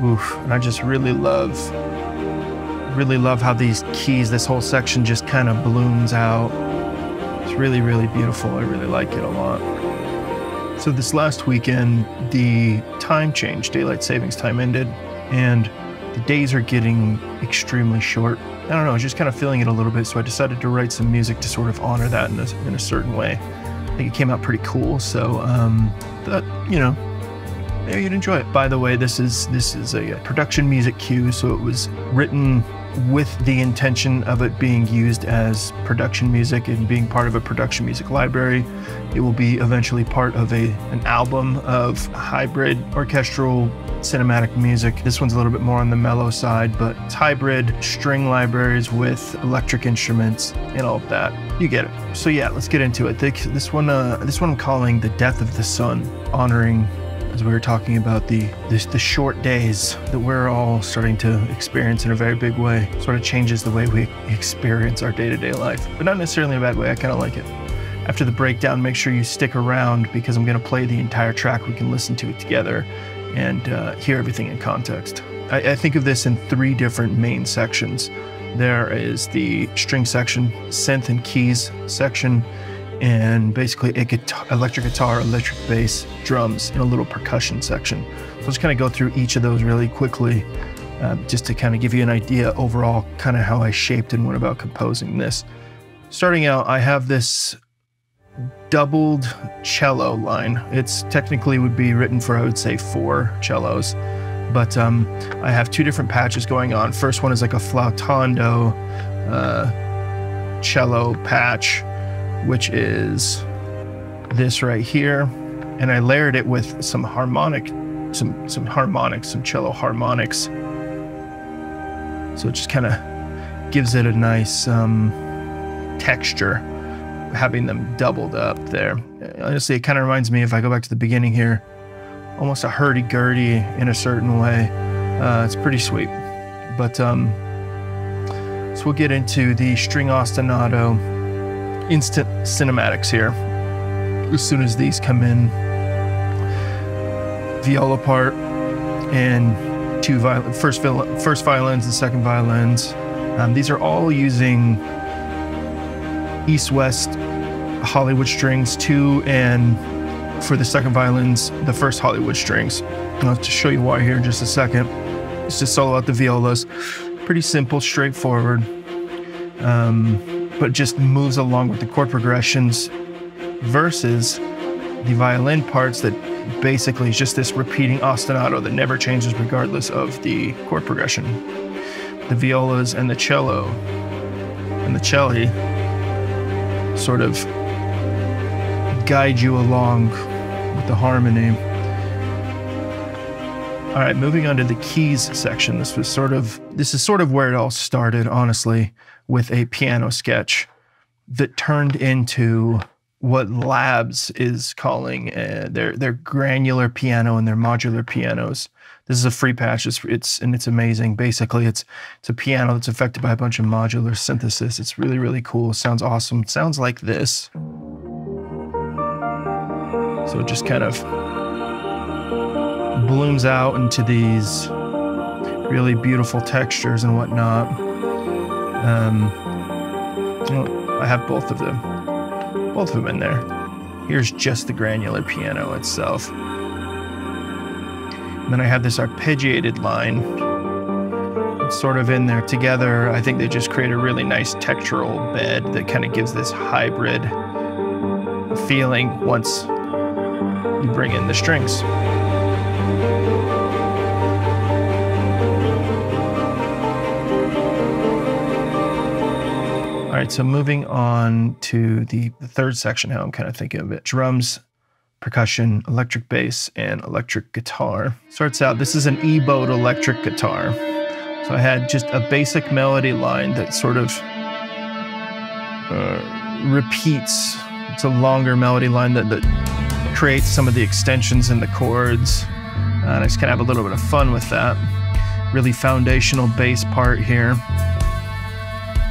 Oof. And I just really love how these keys, this whole section just kind of blooms out. It's really, really beautiful. I really like it a lot. So this last weekend, the time changed, daylight savings time ended, and the days are getting extremely short. I don't know, I was just kind of feeling it a little bit, so I decided to write some music to sort of honor that in a certain way. I think it came out pretty cool, so thought, you know, maybe you'd enjoy it. By the way, this is a production music cue, so it was written with the intention of it being used as production music and being part of a production music library. It will be eventually part of an album of hybrid orchestral cinematic music. This one's a little bit more on the mellow side, but it's hybrid string libraries with electric instruments and all of that. You get it. So yeah, let's get into it. This one I'm calling The Death of the Sun, honoring, as we were talking about, the short days that we're all starting to experience in a very big way. Sort of changes the way we experience our day-to-day life, but not necessarily in a bad way. I kind of like it. After the breakdown, make sure you stick around because I'm going to play the entire track. We can listen to it together and hear everything in context. I think of this in 3 different main sections. There is the string section, synth and keys section, and basically electric guitar, electric bass, drums, and a little percussion section. So let's kind of go through each of those really quickly, just to kind of give you an idea overall kind of how I shaped and went about composing this. Starting out, I have this doubled cello line. It's technically would be written for, I would say, 4 cellos, but I have 2 different patches going on. First one is like a flautando cello patch, which is this right here, and I layered it with some harmonics, some cello harmonics. So it just kind of gives it a nice texture, having them doubled up there. Honestly, it kind of reminds me, if I go back to the beginning here, almost a hurdy-gurdy in a certain way. It's pretty sweet. But so we'll get into the string ostinato instant cinematics here. As soon as these come in, viola part and first violins and second violins. These are all using East-West Hollywood strings, 2, and for the second violins, the first Hollywood strings. I'll just show you why here in just a second. It's just all about the violas. Pretty simple, straightforward. But just moves along with the chord progressions versus the violin parts that basically is just this repeating ostinato that never changes regardless of the chord progression. The violas and the cello and the celli sort of guide you along with the harmony. All right, moving on to the keys section. This is sort of where it all started, honestly, with a piano sketch that turned into what Labs is calling their granular piano and their modular pianos. This is a free patch, it's amazing. Basically, it's a piano that's affected by a bunch of modular synthesis. It's really, really cool. It sounds awesome. It sounds like this. So it just kind of blooms out into these really beautiful textures and whatnot. I have both of them in there. Here's just the granular piano itself. And then I have this arpeggiated line. It's sort of in there together. I think they just create a really nice textural bed that kind of gives this hybrid feeling once you bring in the strings. All right, so moving on to the 3rd section, how I'm kind of thinking of it. Drums, percussion, electric bass, and electric guitar. Starts out, this is an E-bowed electric guitar. So I had just a basic melody line that sort of repeats. It's a longer melody line that creates some of the extensions in the chords. And I just kind of have a little bit of fun with that. Really foundational bass part here.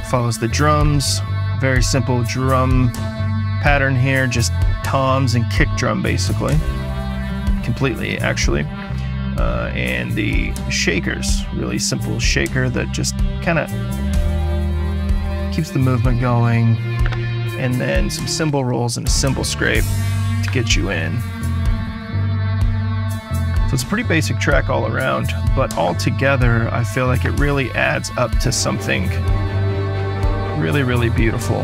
Follows the drums, very simple drum pattern here, just toms and kick drum basically, completely actually. and the shakers, really simple shaker that just kind of keeps the movement going, and then some cymbal rolls and a cymbal scrape to get you in. So it's a pretty basic track all around, but all together I feel like it really adds up to something really, really beautiful.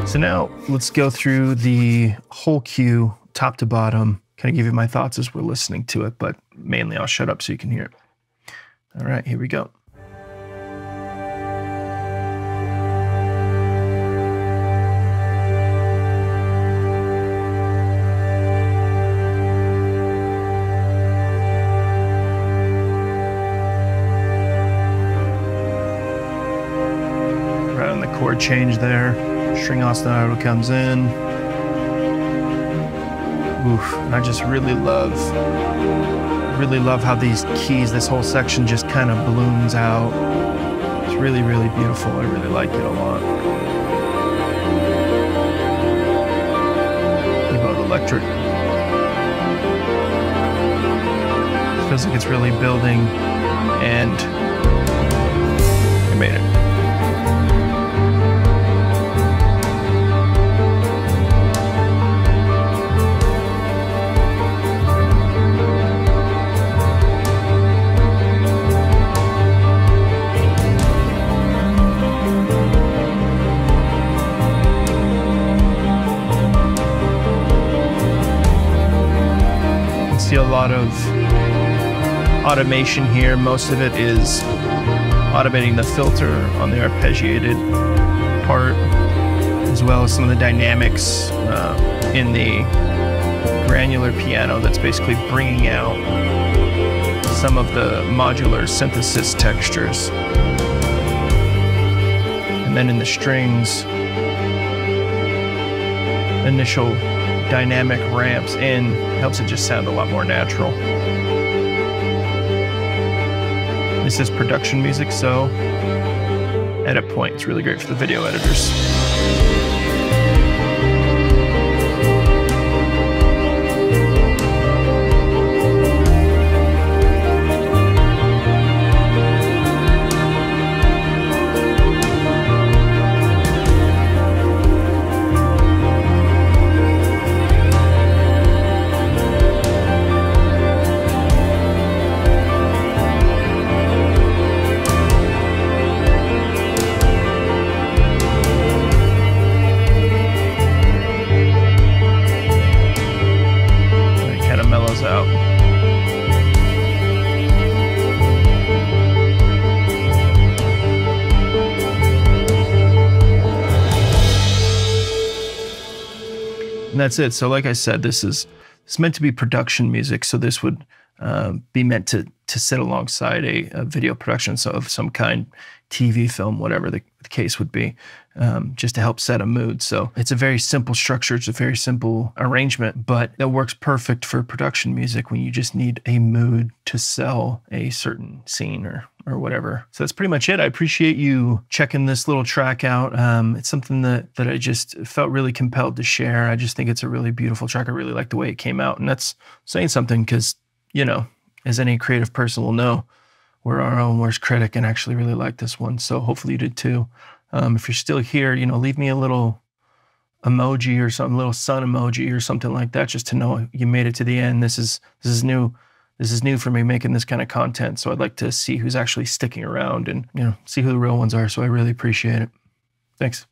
So now let's go through the whole cue, top to bottom, kind of give you my thoughts as we're listening to it, but mainly I'll shut up so you can hear it. All right, here we go. Right on the chord change there. String ostinato comes in. Oof, I just really love how these keys, this whole section just kind of balloons out. It's really, really beautiful. I really like it a lot. Evo Electric. It feels like it's really building, and I made it. See a lot of automation here. Most of it is automating the filter on the arpeggiated part, as well as some of the dynamics in the granular piano that's basically bringing out some of the modular synthesis textures. And then in the strings, initial dynamic ramps in, helps it just sound a lot more natural. This is production music, so edit point. It's really great for the video editors. Out. And that's it. So like I said, it's meant to be production music. So this would be meant to sit alongside a video production, so of some kind, TV, film, whatever the case would be, just to help set a mood. So it's a very simple structure. It's a very simple arrangement, but that works perfect for production music when you just need a mood to sell a certain scene or whatever. So that's pretty much it. I appreciate you checking this little track out. It's something that I just felt really compelled to share. I just think it's a really beautiful track. I really like the way it came out, and that's saying something, because, you know, as any creative person will know, we're our own worst critic, and actually really like this one. So hopefully you did too. If you're still here, you know, leave me a little emoji or something, little sun emoji or something like that, just to know you made it to the end. This is new. This is new for me, making this kind of content. So I'd like to see who's actually sticking around and, you know, see who the real ones are. So I really appreciate it. Thanks.